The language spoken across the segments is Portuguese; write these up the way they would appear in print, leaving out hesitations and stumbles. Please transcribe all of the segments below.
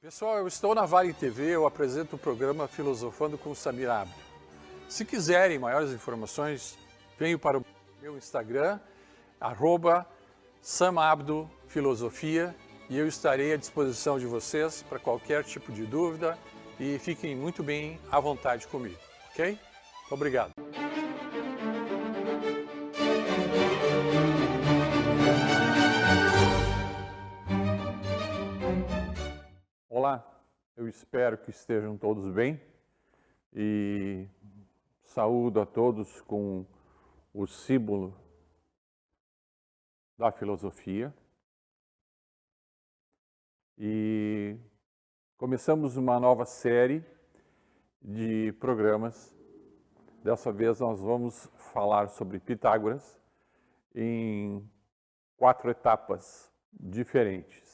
Pessoal, eu estou na Vale TV, eu apresento o programa Filosofando com Samir Abdo. Se quiserem maiores informações, venham para o meu Instagram, @samabdofilosofia, e eu estarei à disposição de vocês para qualquer tipo de dúvida e fiquem muito bem à vontade comigo, ok? Obrigado. Olá, eu espero que estejam todos bem e saúdo a todos com o símbolo da filosofia. E começamos uma nova série de programas. Dessa vez nós vamos falar sobre Pitágoras em 4 etapas diferentes.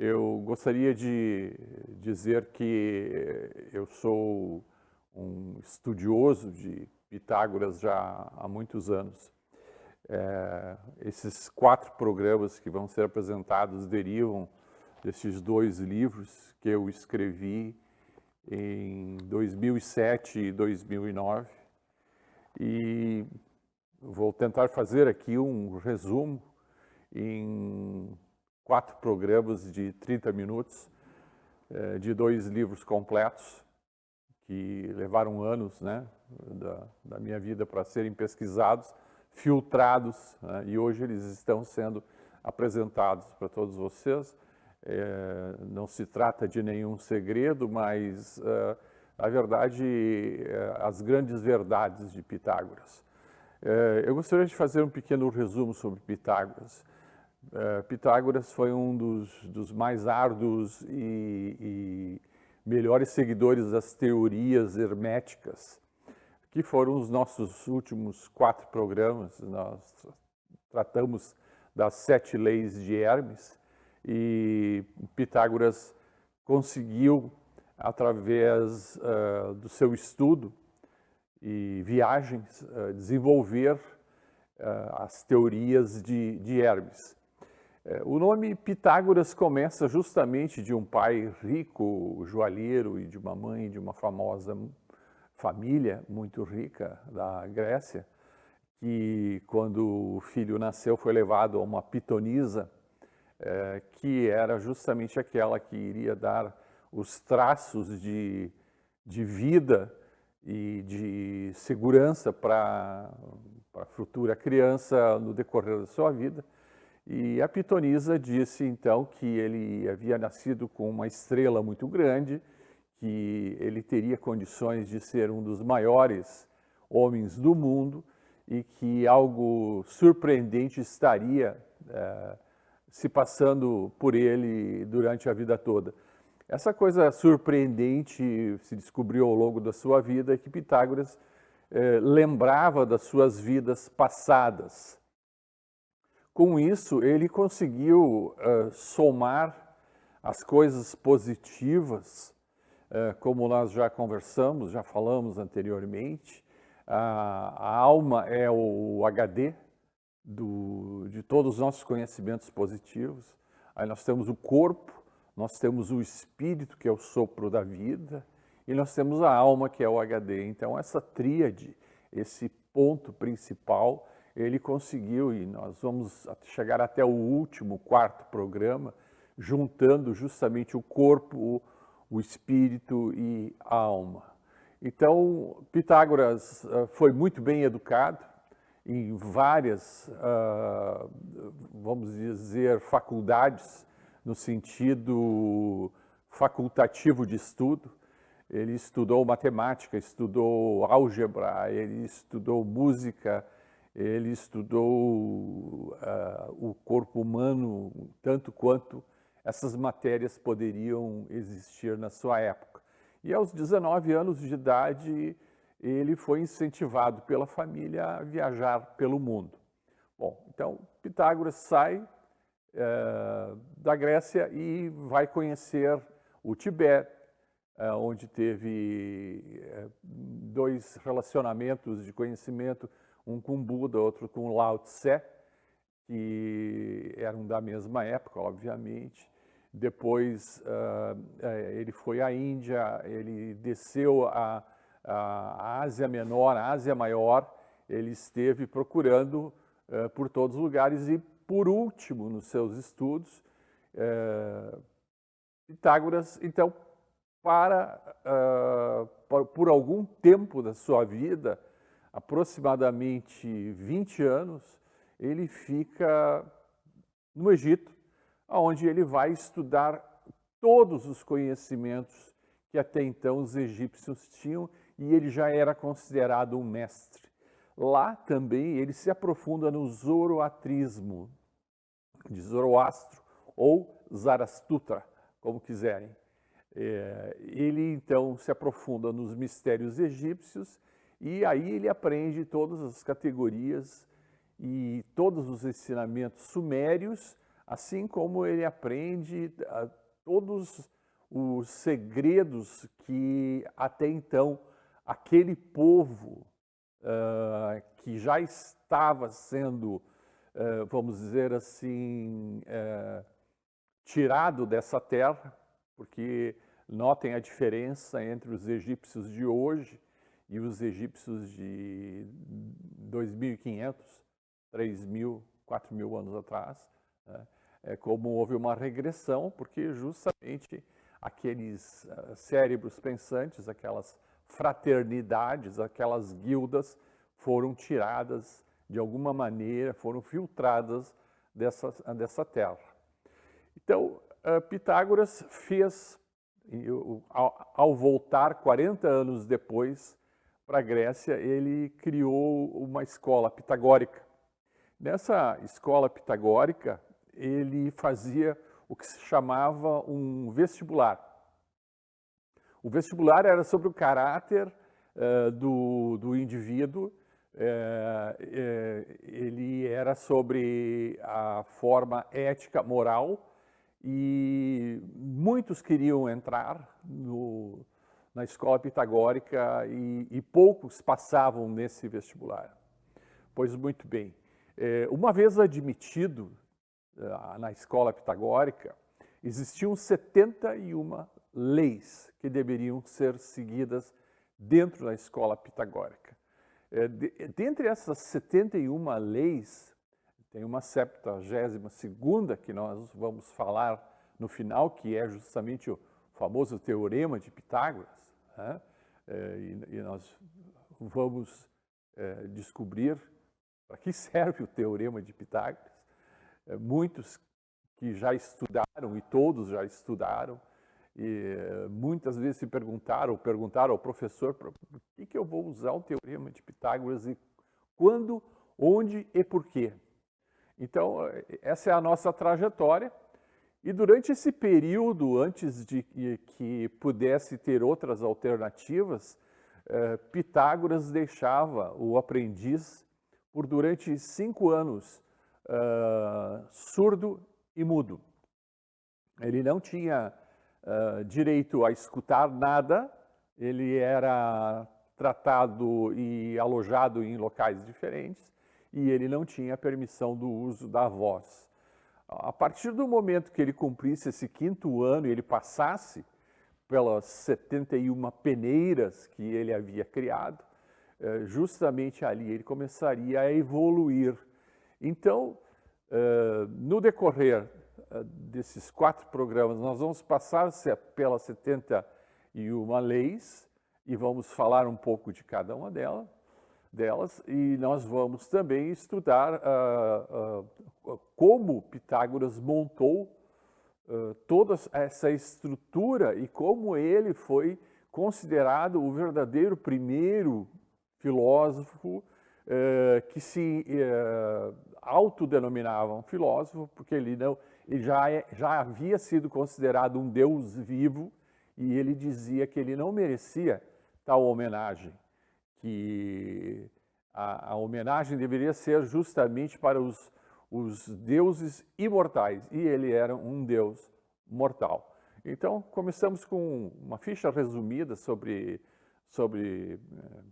Eu gostaria de dizer que eu sou um estudioso de Pitágoras já há muitos anos. Esses 4 programas que vão ser apresentados derivam desses 2 livros que eu escrevi em 2007 e 2009. E vou tentar fazer aqui um resumo em 4 programas de 30 minutos, de 2 livros completos, que levaram anos, né, da minha vida para serem pesquisados, filtrados, né, e hoje eles estão sendo apresentados para todos vocês. Não se trata de nenhum segredo, mas, na verdade, as grandes verdades de Pitágoras. Eu gostaria de fazer um pequeno resumo sobre Pitágoras. Pitágoras foi um dos mais árduos e melhores seguidores das teorias herméticas, que foram os nossos últimos 4 programas. Nós tratamos das 7 leis de Hermes e Pitágoras conseguiu, através do seu estudo e viagens, desenvolver as teorias de Hermes. O nome Pitágoras começa justamente de um pai rico, joalheiro, e de uma mãe de uma famosa família muito rica da Grécia, que quando o filho nasceu foi levado a uma pitonisa, que era justamente aquela que iria dar os traços de vida e de segurança para a futura criança no decorrer da sua vida. E a pitonisa disse, então, que ele havia nascido com uma estrela muito grande, que ele teria condições de ser um dos maiores homens do mundo e que algo surpreendente estaria se passando por ele durante a vida toda. Essa coisa surpreendente se descobriu ao longo da sua vida, que Pitágoras lembrava das suas vidas passadas. Com isso, ele conseguiu somar as coisas positivas, como nós já conversamos, já falamos anteriormente. A alma é o HD de todos os nossos conhecimentos positivos. Aí nós temos o corpo, nós temos o espírito, que é o sopro da vida, e nós temos a alma, que é o HD. Então, essa tríade, esse ponto principal, ele conseguiu, e nós vamos chegar até o último 4º programa, juntando justamente o corpo, o espírito e a alma. Então, Pitágoras foi muito bem educado em várias, vamos dizer, faculdades, no sentido facultativo de estudo. Ele estudou matemática, estudou álgebra, ele estudou música, ele estudou o corpo humano, tanto quanto essas matérias poderiam existir na sua época. E aos 19 anos de idade, ele foi incentivado pela família a viajar pelo mundo. Bom, então Pitágoras sai da Grécia e vai conhecer o Tibete, onde teve 2 relacionamentos de conhecimento, um com Buda, outro com Lao Tse, que eram da mesma época, obviamente. depois ele foi à Índia, ele desceu a Ásia Menor, a Ásia Maior, ele esteve procurando por todos os lugares e, por último, nos seus estudos, Pitágoras, então, por algum tempo da sua vida, aproximadamente 20 anos, ele fica no Egito, onde ele vai estudar todos os conhecimentos que até então os egípcios tinham, e ele já era considerado um mestre. Lá também ele se aprofunda no zoroatrismo, de Zoroastro ou Zarastutra, como quiserem. Ele então se aprofunda nos mistérios egípcios e aí ele aprende todas as categorias e todos os ensinamentos sumérios, assim como ele aprende todos os segredos que até então aquele povo que já estava sendo, vamos dizer assim, tirado dessa terra, porque notem a diferença entre os egípcios de hoje e os egípcios de 2.500, 3.000, 4.000 anos atrás. Né? É como houve uma regressão, porque justamente aqueles cérebros pensantes, aquelas fraternidades, aquelas guildas foram tiradas de alguma maneira, foram filtradas dessa terra. Então, Pitágoras fez, ao voltar 40 anos depois para a Grécia, ele criou uma escola pitagórica. Nessa escola pitagórica, ele fazia o que se chamava um vestibular. O vestibular era sobre o caráter do indivíduo, ele era sobre a forma ética, moral, e muitos queriam entrar na escola pitagórica e poucos passavam nesse vestibular. Pois muito bem, uma vez admitido na escola pitagórica, existiam 71 leis que deveriam ser seguidas dentro da escola pitagórica. Dentre essas 71 leis, tem uma 72ª que nós vamos falar no final, que é justamente o famoso Teorema de Pitágoras, né? E nós vamos descobrir para que serve o Teorema de Pitágoras. Muitos que já estudaram, e todos já estudaram, e muitas vezes se perguntaram ao professor por que eu vou usar o Teorema de Pitágoras e quando, onde e por quê. Então, essa é a nossa trajetória. E durante esse período, antes de que pudesse ter outras alternativas, Pitágoras deixava o aprendiz por durante 5 anos surdo e mudo. Ele não tinha direito a escutar nada, ele era tratado e alojado em locais diferentes, e ele não tinha permissão do uso da voz. A partir do momento que ele cumprisse esse 5º ano e ele passasse pelas 71 peneiras que ele havia criado, justamente ali ele começaria a evoluir. Então, no decorrer desses 4 programas, nós vamos passar pelas 71 leis e vamos falar um pouco de cada uma delas, e nós vamos também estudar como Pitágoras montou toda essa estrutura e como ele foi considerado o verdadeiro primeiro filósofo que se autodenominava um filósofo, porque ele já havia sido considerado um deus vivo e ele dizia que ele não merecia tal homenagem, que a homenagem deveria ser justamente para os deuses imortais, e ele era um deus mortal. Então, começamos com uma ficha resumida sobre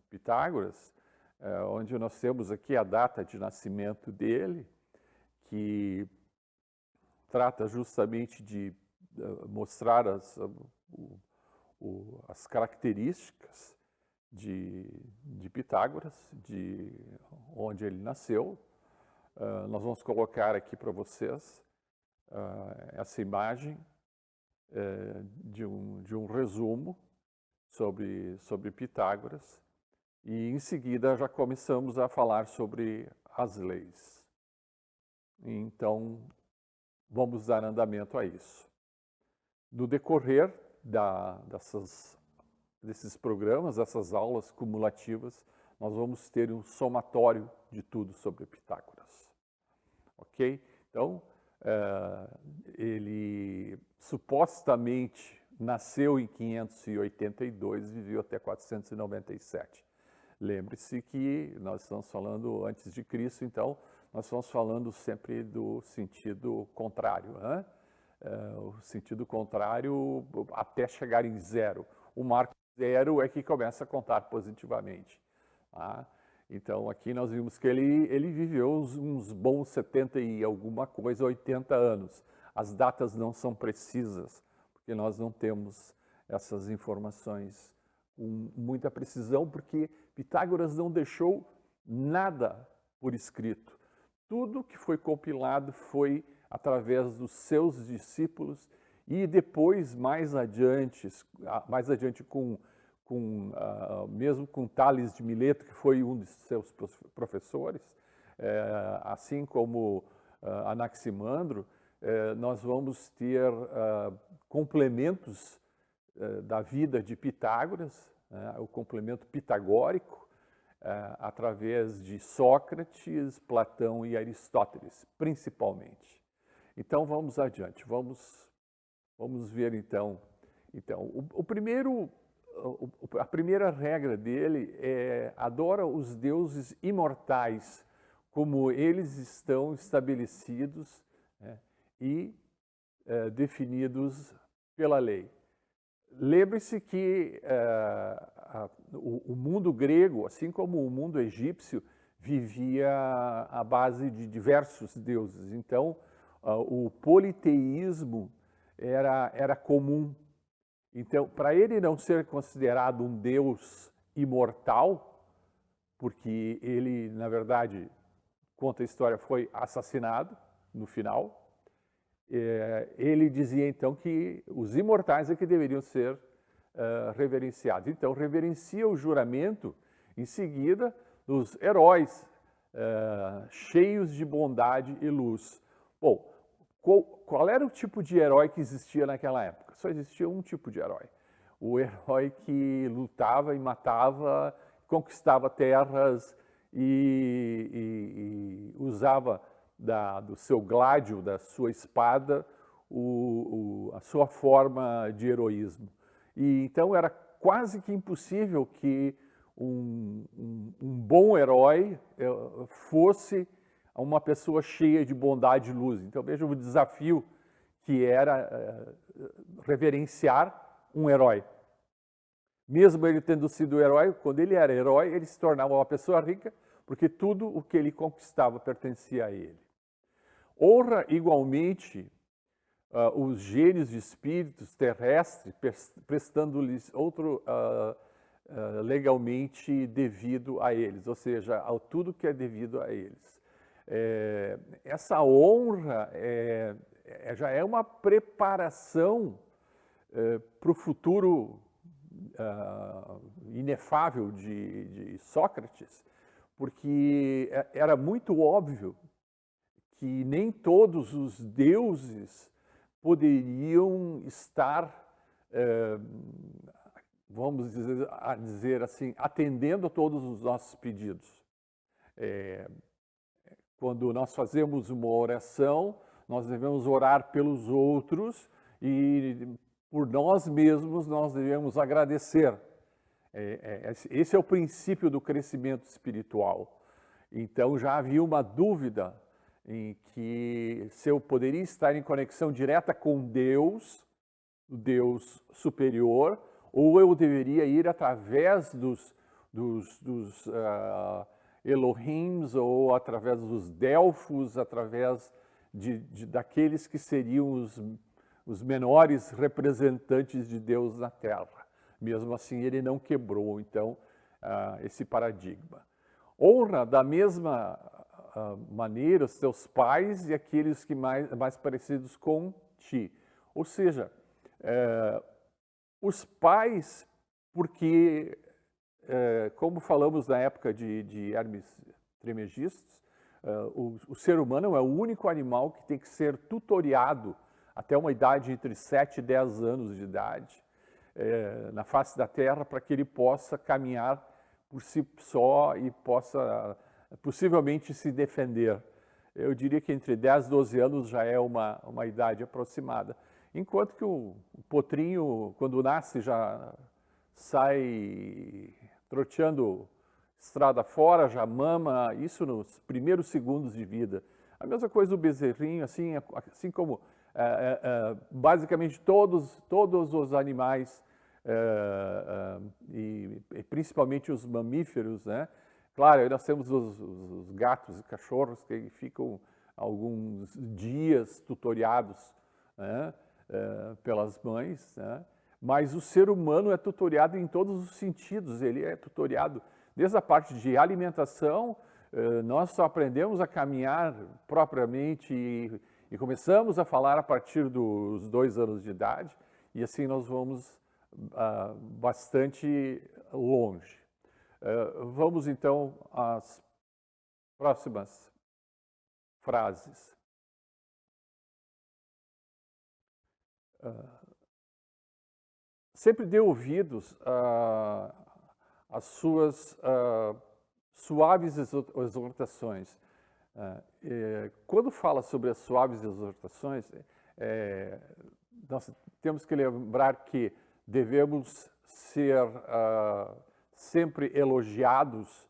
Pitágoras, onde nós temos aqui a data de nascimento dele, que trata justamente de mostrar as características de Pitágoras, de onde ele nasceu. Nós vamos colocar aqui para vocês essa imagem de um resumo sobre Pitágoras, e em seguida já começamos a falar sobre as leis. Então, vamos dar andamento a isso. No decorrer desses programas, dessas aulas cumulativas, nós vamos ter um somatório de tudo sobre Pitágoras. Ok? Então, ele supostamente nasceu em 582 e viveu até 497. Lembre-se que nós estamos falando antes de Cristo, então nós estamos falando sempre do sentido contrário, né? O sentido contrário até chegar em zero. O marco zero é que começa a contar positivamente. Tá? Então, aqui nós vimos que ele viveu uns bons 70 e alguma coisa, 80 anos. As datas não são precisas, porque nós não temos essas informações com muita precisão, porque Pitágoras não deixou nada por escrito. Tudo que foi compilado foi através dos seus discípulos e depois, mais adiante mesmo com Tales de Mileto, que foi um de seus professores, assim como Anaximandro, nós vamos ter complementos da vida de Pitágoras, o complemento pitagórico, através de Sócrates, Platão e Aristóteles, principalmente. Então, vamos adiante. Vamos ver, então. A primeira regra dele é adora os deuses imortais, como eles estão estabelecidos, né, e definidos pela lei. Lembre-se que o mundo grego, assim como o mundo egípcio, vivia à base de diversos deuses. Então, o politeísmo era comum. Então, para ele não ser considerado um deus imortal, porque ele, na verdade, conta a história, foi assassinado no final, ele dizia então que os imortais é que deveriam ser reverenciados. Então, reverencia o juramento, em seguida, dos heróis cheios de bondade e luz. Bom, qual era o tipo de herói que existia naquela época? Só existia um tipo de herói. O herói que lutava e matava, conquistava terras e usava do seu gládio, da sua espada, a sua forma de heroísmo. E então era quase que impossível que um bom herói fosse uma pessoa cheia de bondade e luz. Então veja o desafio que era reverenciar um herói. Mesmo ele tendo sido herói, quando ele era herói, ele se tornava uma pessoa rica, porque tudo o que ele conquistava pertencia a ele. Honra igualmente os gênios de espíritos terrestres, prestando-lhes outro legalmente devido a eles, ou seja, ao tudo que é devido a eles. Essa honra já é uma preparação para o futuro inefável de Sócrates, porque era muito óbvio que nem todos os deuses poderiam estar, vamos dizer assim, atendendo a todos os nossos pedidos. Quando nós fazemos uma oração, nós devemos orar pelos outros e por nós mesmos nós devemos agradecer. Esse é o princípio do crescimento espiritual. Então já havia uma dúvida em que se eu poderia estar em conexão direta com Deus, o Deus superior, ou eu deveria ir através dos Elohims, ou através dos Delfos, através daqueles que seriam os menores representantes de Deus na Terra. Mesmo assim, ele não quebrou, então, esse paradigma. Honra da mesma maneira os teus pais e aqueles que mais parecidos com ti. Ou seja, os pais, porque, como falamos na época de Hermes Trismegisto, o ser humano é o único animal que tem que ser tutoriado até uma idade entre 7 e 10 anos de idade na face da Terra para que ele possa caminhar por si só e possa possivelmente se defender. Eu diria que entre 10 e 12 anos já é uma idade aproximada. Enquanto que o potrinho, quando nasce, já sai troteando estrada fora, já mama, isso nos primeiros segundos de vida. A mesma coisa o bezerrinho, assim como basicamente todos os animais, e principalmente os mamíferos, né? Claro, aí nós temos os gatos e cachorros que ficam alguns dias tutoriados, né? Pelas mães, né? Mas o ser humano é tutoriado em todos os sentidos, ele é tutoriado desde a parte de alimentação, nós só aprendemos a caminhar propriamente e começamos a falar a partir dos 2 anos de idade, e assim nós vamos bastante longe. Vamos então às próximas frases. Sempre dê ouvidos às suas suaves exortações. Quando fala sobre as suaves exortações, nós temos que lembrar que devemos ser sempre elogiados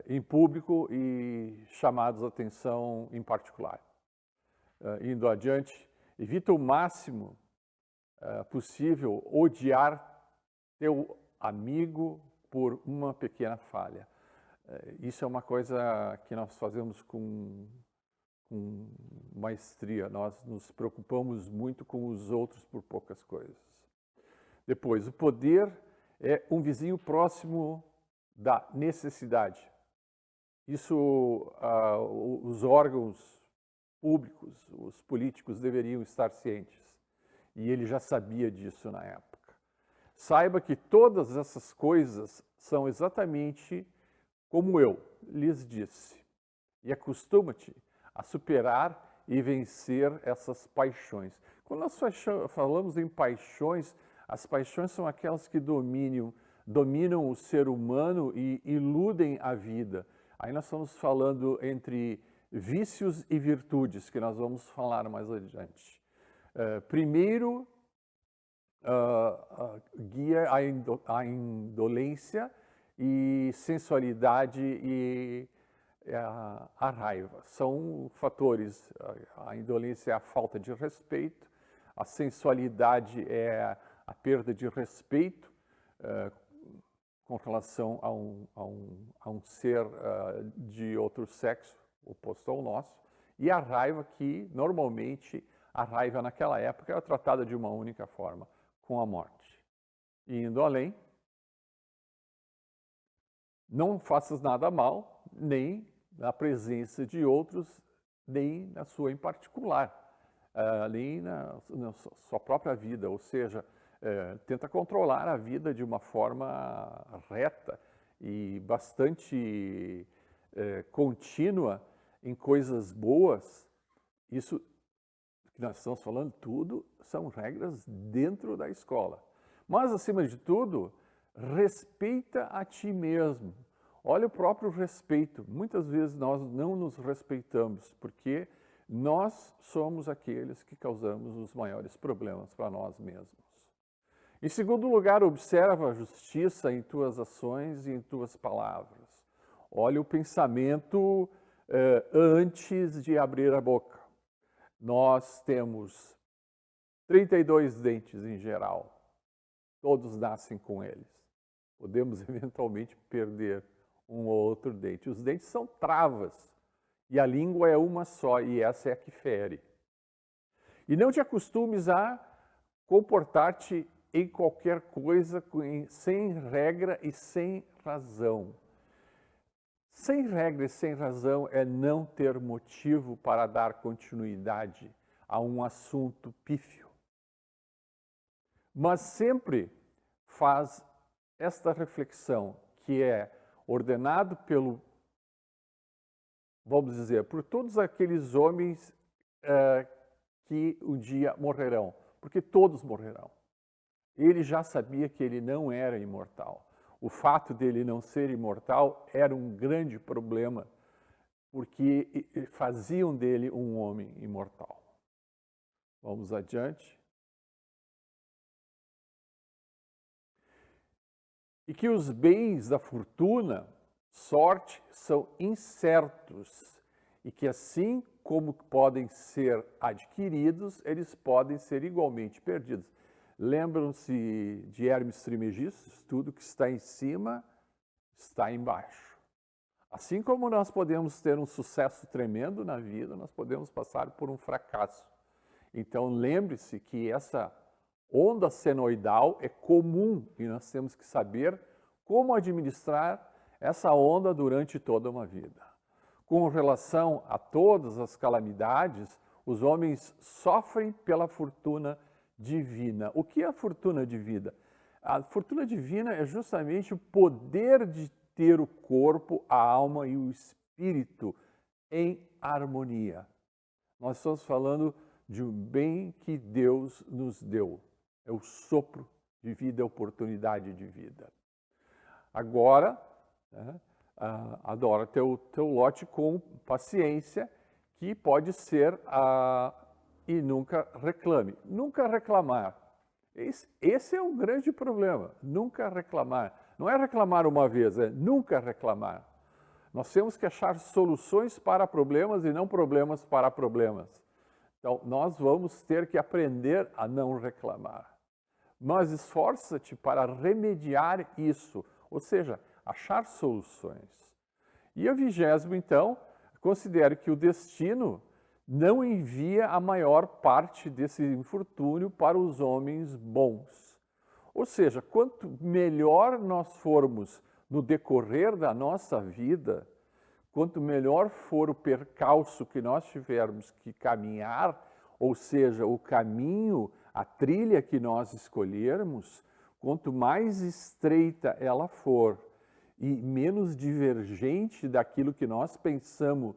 em público e chamados a atenção em particular. Indo adiante, evita o máximo possível odiar teu amigo por uma pequena falha. Isso é uma coisa que nós fazemos com maestria. Nós nos preocupamos muito com os outros por poucas coisas. Depois, o poder é um vizinho próximo da necessidade. Isso, os órgãos públicos, os políticos deveriam estar cientes. E ele já sabia disso na época. Saiba que todas essas coisas são exatamente como eu lhes disse. E acostuma-te a superar e vencer essas paixões. Quando nós falamos em paixões, as paixões são aquelas que dominam o ser humano e iludem a vida. Aí nós estamos falando entre vícios e virtudes, que nós vamos falar mais adiante. Primeiro, guia a indolência e sensualidade e a raiva. São fatores, a indolência é a falta de respeito, a sensualidade é a perda de respeito com relação a um ser de outro sexo, oposto ao nosso, e a raiva que, normalmente, a raiva naquela época era tratada de uma única forma, com a morte. E indo além, não faças nada mal, nem na presença de outros, nem na sua em particular, nem na sua própria vida, ou seja, tenta controlar a vida de uma forma reta e bastante contínua em coisas boas. Isso que nós estamos falando, tudo são regras dentro da escola. Mas, acima de tudo, respeita a ti mesmo. Olha o próprio respeito. Muitas vezes nós não nos respeitamos, porque nós somos aqueles que causamos os maiores problemas para nós mesmos. Em segundo lugar, observa a justiça em tuas ações e em tuas palavras. Olha o pensamento antes de abrir a boca. Nós temos 32 dentes em geral. Todos nascem com eles. Podemos eventualmente perder um ou outro dente. Os dentes são travas e a língua é uma só e essa é a que fere. E não te acostumes a comportar-te em qualquer coisa sem regra e sem razão. Sem regra e sem razão é não ter motivo para dar continuidade a um assunto pífio. Mas sempre faz esta reflexão, que é ordenado pelo, vamos dizer, por todos aqueles homens que um dia morrerão, porque todos morrerão. Ele já sabia que ele não era imortal. O fato dele não ser imortal era um grande problema, porque faziam dele um homem imortal. Vamos adiante. E que os bens da fortuna, sorte, são incertos, e que assim como podem ser adquiridos, eles podem ser igualmente perdidos. Lembram-se de Hermes Trismegistus? Tudo que está em cima está embaixo. Assim como nós podemos ter um sucesso tremendo na vida, nós podemos passar por um fracasso. Então lembre-se que essa onda senoidal é comum e nós temos que saber como administrar essa onda durante toda uma vida. Com relação a todas as calamidades, os homens sofrem pela fortuna divina. O que é a fortuna divina? A fortuna divina é justamente o poder de ter o corpo, a alma e o espírito em harmonia. Nós estamos falando de um bem que Deus nos deu. É o sopro de vida, a oportunidade de vida. Agora, adora teu lote com paciência, que pode ser e nunca reclame. Nunca reclamar. Esse é um grande problema, nunca reclamar. Não é reclamar uma vez, é nunca reclamar. Nós temos que achar soluções para problemas e não problemas para problemas. Então, nós vamos ter que aprender a não reclamar. Mas esforça-te para remediar isso, ou seja, achar soluções. E a 20º, então, considere que o destino não envia a maior parte desse infortúnio para os homens bons. Ou seja, quanto melhor nós formos no decorrer da nossa vida, quanto melhor for o percalço que nós tivermos que caminhar, ou seja, o caminho, a trilha que nós escolhermos, quanto mais estreita ela for e menos divergente daquilo que nós pensamos,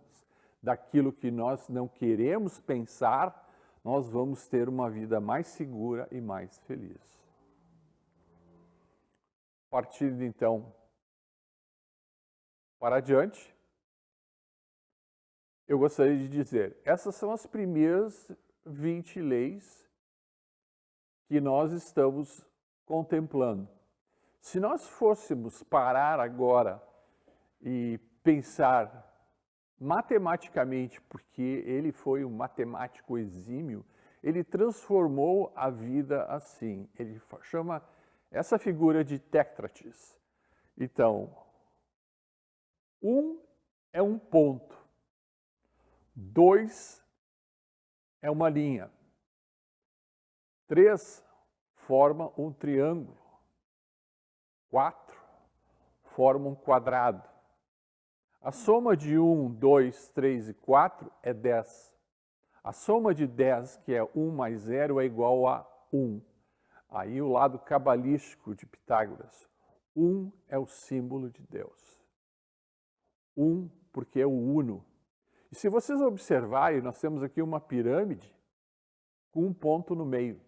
daquilo que nós não queremos pensar, nós vamos ter uma vida mais segura e mais feliz. Partindo então para adiante, eu gostaria de dizer, essas são as primeiras 20 leis que nós estamos contemplando. Se nós fôssemos parar agora e pensar matematicamente, porque ele foi um matemático exímio, ele transformou a vida assim. Ele chama essa figura de técrates. Então, 1 é um ponto, 2 é uma linha, 3 forma um triângulo, 4 forma um quadrado. A soma de 1, 2, 3 e 4 é 10. A soma de 10, que é 1 mais 0, é igual a 1. Aí o lado cabalístico de Pitágoras. 1 é o símbolo de Deus. 1 porque é o uno. E se vocês observarem, nós temos aqui uma pirâmide com um ponto no meio.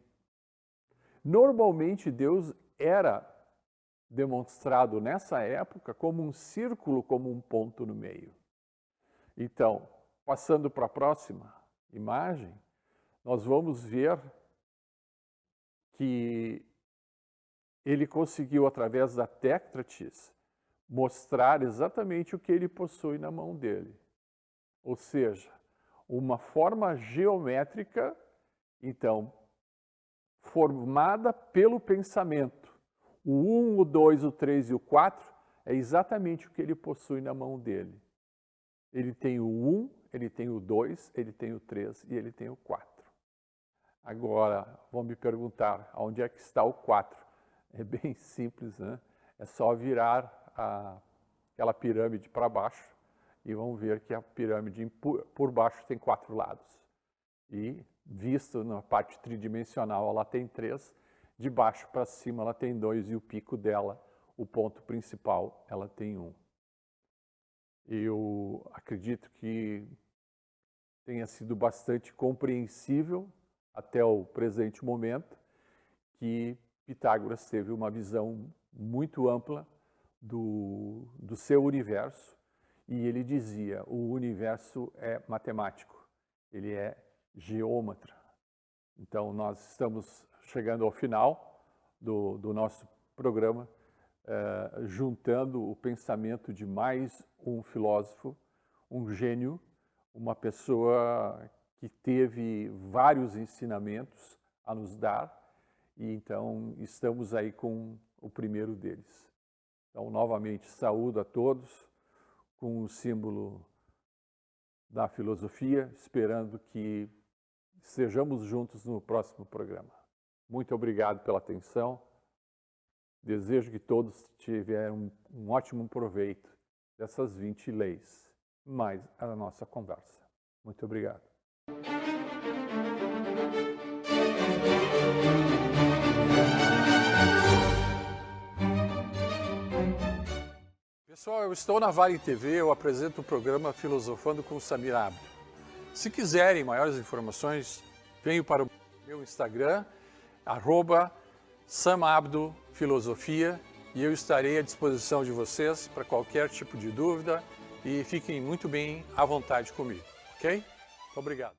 Normalmente Deus era demonstrado nessa época como um círculo, como um ponto no meio. Então, passando para a próxima imagem, nós vamos ver que ele conseguiu, através da técrates, mostrar exatamente o que ele possui na mão dele. Ou seja, uma forma geométrica, então, formada pelo pensamento. O 1, o 2, o 3 e o 4 é exatamente o que ele possui na mão dele. Ele tem o 1, ele tem o 2, ele tem o 3 e ele tem o 4. Agora, vão me perguntar, onde é que está o 4? É bem simples, né? É só virar aquela pirâmide para baixo e vão ver que a pirâmide por baixo tem 4 lados. E, visto na parte tridimensional, ela tem 3, de baixo para cima ela tem 2 e o pico dela, o ponto principal, ela tem 1. Eu acredito que tenha sido bastante compreensível até o presente momento que Pitágoras teve uma visão muito ampla do seu universo e ele dizia, o universo é matemático, ele é geômetra. Então, nós estamos chegando ao final do nosso programa, juntando o pensamento de mais um filósofo, um gênio, uma pessoa que teve vários ensinamentos a nos dar, e então estamos aí com o primeiro deles. Então, novamente, saúdo a todos com o símbolo da filosofia, esperando que estejamos juntos no próximo programa. Muito obrigado pela atenção. Desejo que todos tiveram um ótimo proveito dessas 20 leis, mais a nossa conversa. Muito obrigado. Pessoal, eu estou na Vale TV, eu apresento o programa Filosofando com Samir Abdo. Se quiserem maiores informações, venham para o meu Instagram, @samabdofilosofia, e eu estarei à disposição de vocês para qualquer tipo de dúvida e fiquem muito bem à vontade comigo, ok? Obrigado.